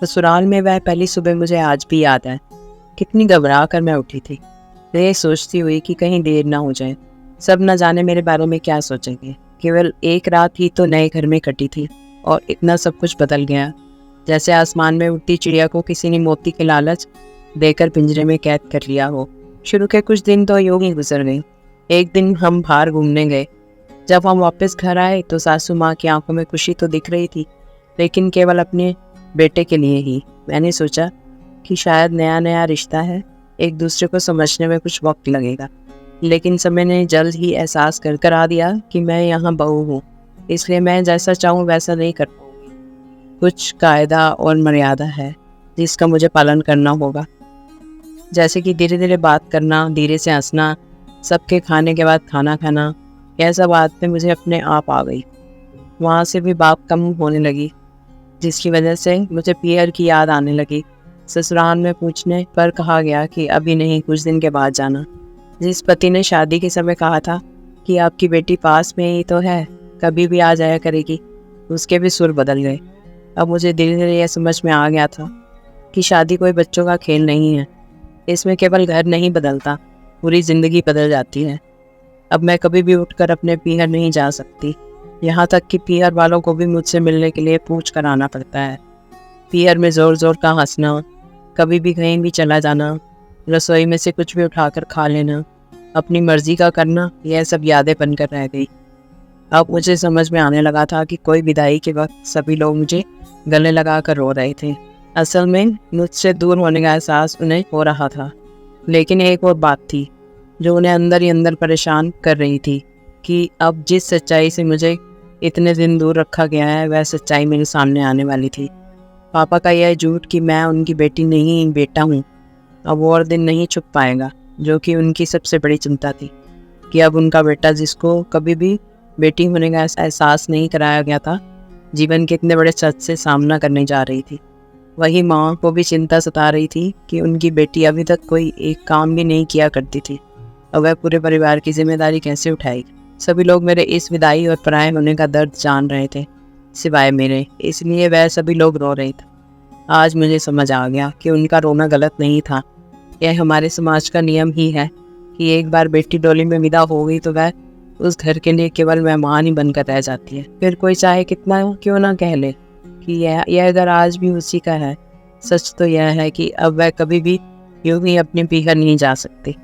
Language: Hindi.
ससुराल में वह पहली सुबह मुझे आज भी याद है। कितनी घबरा कर मैं उठी थी। ये सोचती हुई कि कहीं देर ना हो जाए। सब न जाने मेरे बारे में क्या सोचेंगे। केवल एक रात ही तो नए घर में कटी थी और इतना सब कुछ बदल गया। जैसे आसमान में उड़ती चिड़िया को किसी ने मोती के लालच देकर पिंजरे में कैद कर लिया हो। शुरू के कुछ दिन तो यूं ही गुजर गए। एक दिन हम बाहर घूमने गए। जब हम वापस घर आए तो सासू माँ की आंखों में खुशी तो दिख रही थी, लेकिन केवल अपने बेटे के लिए ही। मैंने सोचा कि शायद नया नया रिश्ता है, एक दूसरे को समझने में कुछ वक्त लगेगा। लेकिन समय ने जल्द ही एहसास कर करा दिया कि मैं यहाँ बहू हूँ, इसलिए मैं जैसा चाहूँ वैसा नहीं कर पाऊँगी। कुछ कायदा और मर्यादा है जिसका मुझे पालन करना होगा। जैसे कि धीरे धीरे बात करना, धीरे से हंसना, सबके खाने के बाद खाना खाना। यह सब आदतें मुझे अपने आप आ गई। वहाँ से भी बात कम होने लगी, जिसकी वजह से मुझे पीहर की याद आने लगी। ससुराल में पूछने पर कहा गया कि अभी नहीं, कुछ दिन के बाद जाना। जिस पति ने शादी के समय कहा था कि आपकी बेटी पास में ही तो है, कभी भी आ जाया करेगी, उसके भी सुर बदल गए। अब मुझे धीरे धीरे यह समझ में आ गया था कि शादी कोई बच्चों का खेल नहीं है। इसमें केवल घर नहीं बदलता, पूरी जिंदगी बदल जाती है। अब मैं कभी भी उठकर अपने पीहर नहीं जा सकती, यहाँ तक कि पीहर वालों को भी मुझसे मिलने के लिए पूछ कर आना पड़ता है। पीहर में ज़ोर ज़ोर का हंसना, कभी भी कहीं भी चला जाना, रसोई में से कुछ भी उठाकर खा लेना, अपनी मर्जी का करना, यह सब यादें बनकर रह गई। अब मुझे समझ में आने लगा था कि कोई विदाई के वक्त सभी लोग मुझे गले लगा कर रो रहे थे। असल में मुझसे दूर होने का एहसास उन्हें हो रहा था। लेकिन एक और बात थी जो उन्हें अंदर ही अंदर परेशान कर रही थी कि अब जिस सच्चाई से मुझे इतने दिन दूर रखा गया है, वह सच्चाई मेरे सामने आने वाली थी। पापा का यह झूठ कि मैं उनकी बेटी नहीं बेटा हूँ, अब वो और दिन नहीं छुप पाएगा, जो कि उनकी सबसे बड़ी चिंता थी कि अब उनका बेटा, जिसको कभी भी बेटी होने का एहसास नहीं कराया गया था, जीवन के इतने बड़े सच से सामना करने जा रही थी। वही माँ को भी चिंता सता रही थी कि उनकी बेटी अभी तक कोई एक काम भी नहीं किया करती थी, और वह पूरे परिवार की जिम्मेदारी कैसे उठाएगी। सभी लोग मेरे इस विदाई और पराये होने का दर्द जान रहे थे, सिवाय मेरे, इसलिए वह सभी लोग रो रहे थे। आज मुझे समझ आ गया कि उनका रोना गलत नहीं था। यह हमारे समाज का नियम ही है कि एक बार बेटी डोली में विदा हो गई तो वह उस घर के लिए केवल मेहमान ही बनकर रह जाती है। फिर कोई चाहे कितना क्यों ना कह ले कि यह घर आज भी उसी का है, सच तो यह है कि अब वह कभी भी यूं ही अपने पीहर नहीं जा सकती।